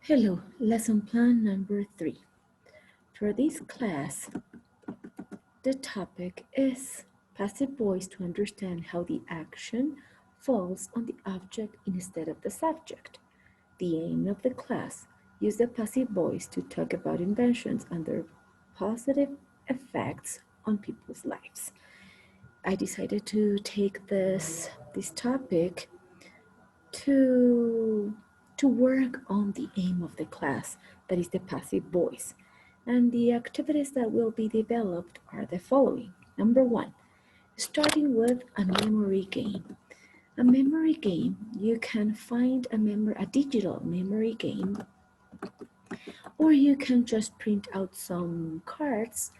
Hello, lesson plan number 3. For this class, the topic is passive voice to understand how the action falls on the object instead of the subject. The aim of the class: use the passive voice to talk about inventions and their positive effects on people's lives. I decided to take this topic to to work on the aim of the class, that is the passive voice. And the activities that will be developed are the following. Number 1, starting with a memory game. A memory game, you can find a digital memory game, or you can just print out some cards,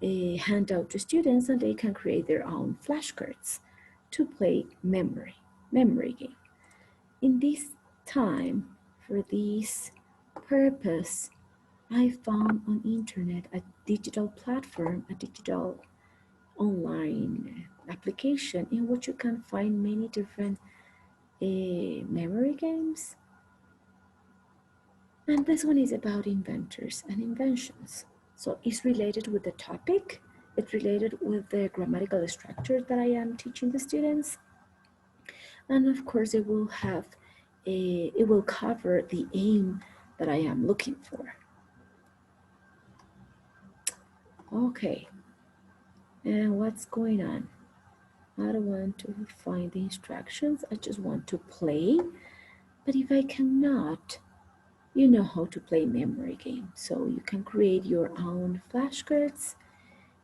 hand out to students, and they can create their own flashcards to play memory game. In this time, for this purpose, I found on internet a digital platform, a digital online application in which you can find many different memory games. And this one is about inventors and inventions. So it's related with the topic. It's related with the grammatical structure that I am teaching the students. And of course, it will cover the aim that I am looking for. Okay, and what's going on? I don't want to find the instructions, I just want to play. But if I cannot, you know how to play memory game. So you can create your own flashcards.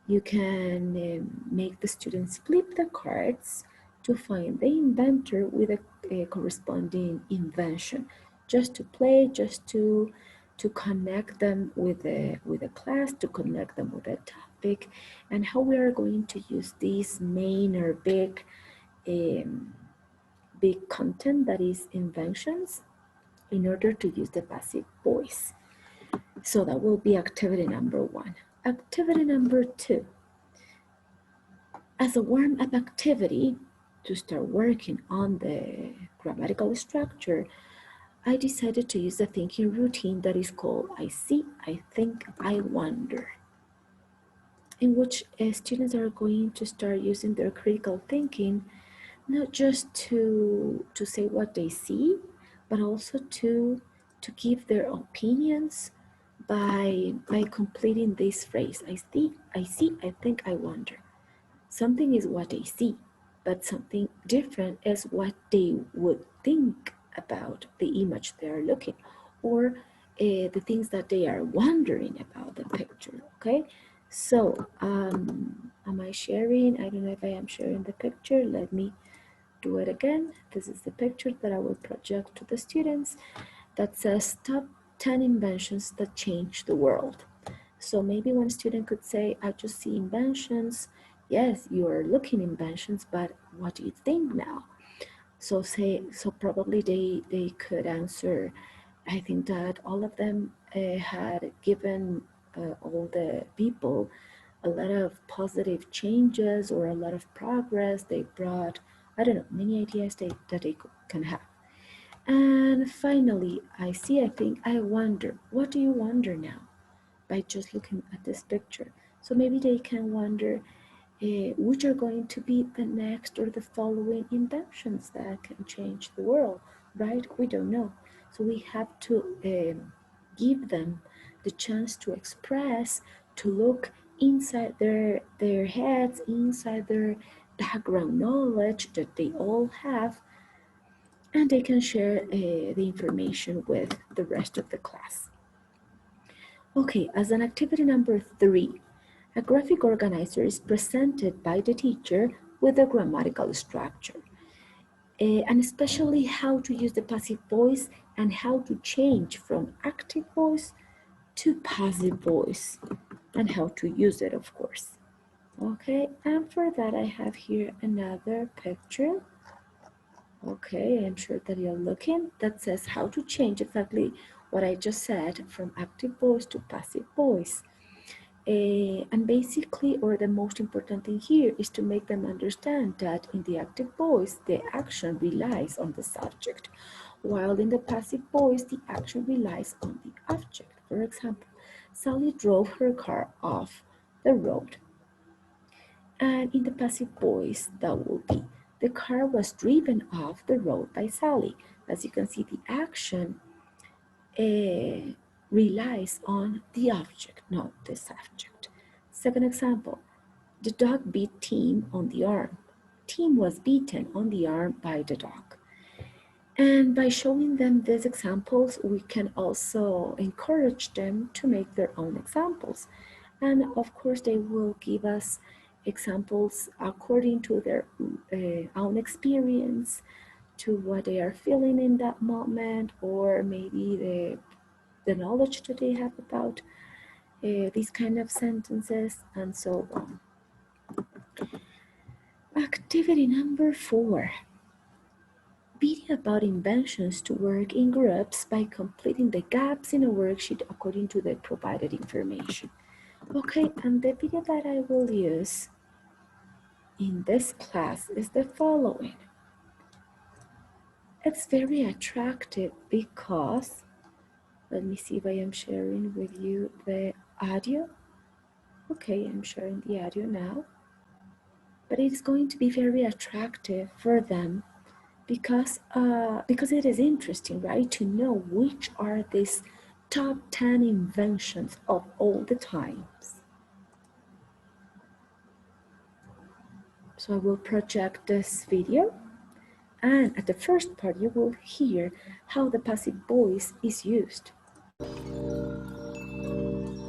You can make the students flip the cards to find the inventor with a corresponding invention, just to play, just to connect them with the class, to connect them with the topic, and how we are going to use this main or um, big content, that is inventions, in order to use the passive voice. So that will be activity number 1. Activity number 2. As a warm-up activity to start working on the grammatical structure, I decided to use a thinking routine that is called I see, I think, I wonder, in which students are going to start using their critical thinking, not just to say what they see, but also to give their opinions by completing this phrase. I see, I think, I wonder. Something is what they see, but something different is what they would think about the image they are looking, or the things that they are wondering about the picture. Okay, so am I sharing? I don't know if I am sharing the picture. Let me do it again. This is the picture that I will project to the students that says top 10 inventions that change the world. So maybe one student could say, I just see inventions. Yes, you are looking inventions, but what do you think now? So probably they could answer, I think that all of them had given all the people a lot of positive changes or a lot of progress. They brought, I don't know, many ideas that they can have. And finally, I see, I think, I wonder. What do you wonder now by just looking at this picture? So maybe they can wonder which are going to be the next or the following inventions that can change the world, right? We don't know. So we have to give them the chance to express, to look inside their heads, inside their background knowledge that they all have, and they can share the information with the rest of the class. Okay, as an activity number 3, a graphic organizer is presented by the teacher with a grammatical structure, and especially how to use the passive voice and how to change from active voice to passive voice, and how to use it, of course. Okay, and for that I have here another picture. Okay, I'm sure that you're looking. That says how to change exactly what I just said from active voice to passive voice. And basically, or the most important thing here is to make them understand that in the active voice, the action relies on the subject, while in the passive voice, the action relies on the object. For example, Sally drove her car off the road. And in the passive voice, that will be the car was driven off the road by Sally. As you can see, the action relies on the object, not the subject. Second example, the dog beat Tim on the arm. Tim was beaten on the arm by the dog. And by showing them these examples, we can also encourage them to make their own examples. And of course, they will give us examples according to their own experience, to what they are feeling in that moment, or maybe the knowledge that they have about these kind of sentences, and so on. Activity number 4. Video about inventions to work in groups by completing the gaps in a worksheet according to the provided information. Okay, and the video that I will use in this class is the following. It's very attractive because, let me see if I am sharing with you the audio. Okay, I'm sharing the audio now. But it's going to be very attractive for them because it is interesting, right, to know which are these top 10 inventions of all the times. So I will project this video, and at the first part you will hear how the passive voice is used.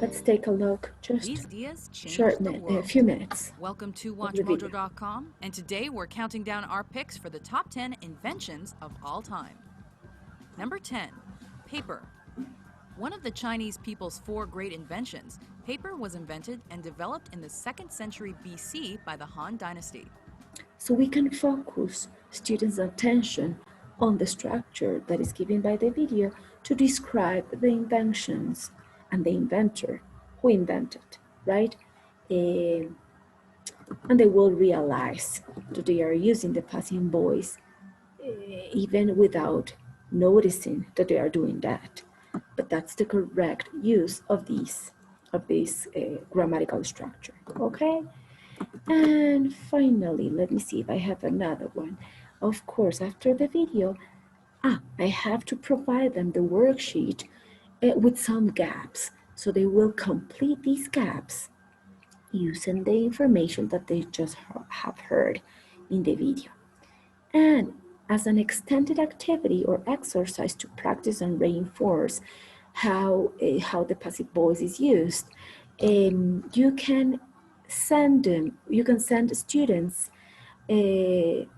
Let's take a look, just a few minutes. Welcome to WatchMojo.com, and today we're counting down our picks for the top 10 inventions of all time. Number 10, paper. One of the Chinese people's 4 great inventions, paper was invented and developed in the 2nd century BC by the Han Dynasty. So we can focus students' attention on the structure that is given by the video to describe the inventions and the inventor who invented, right? And they will realize that they are using the passive voice even without noticing that they are doing that. But that's the correct use of this grammatical structure, okay? And finally, let me see if I have another one. Of course, after the video, I have to provide them the worksheet with some gaps. So they will complete these gaps using the information that they just have heard in the video. And as an extended activity or exercise to practice and reinforce how the passive voice is used, you can send students a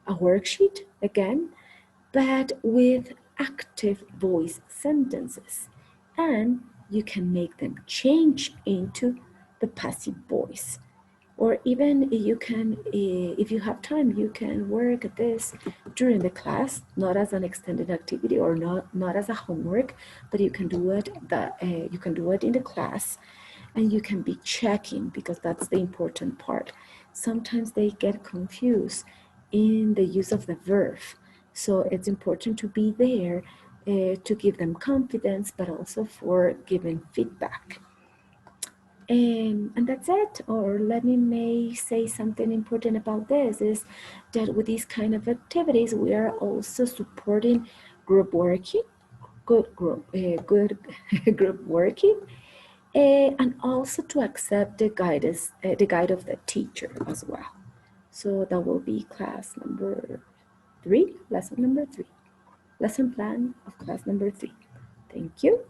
worksheet again, but with active voice sentences, and you can make them change into the passive voice. Or even you can, if you have time, you can work at this during the class, not as an extended activity or not as a homework, but you can do it in the class, and you can be checking, because that's the important part. Sometimes they get confused in the use of the verb, so it's important to be there to give them confidence, but also for giving feedback. And that's it. Or let me may say something important about this is that with these kind of activities, we are also supporting group working, good group working, and also to accept the guide of the teacher as well. So that will be lesson number 3, lesson plan of class number 3. Thank you.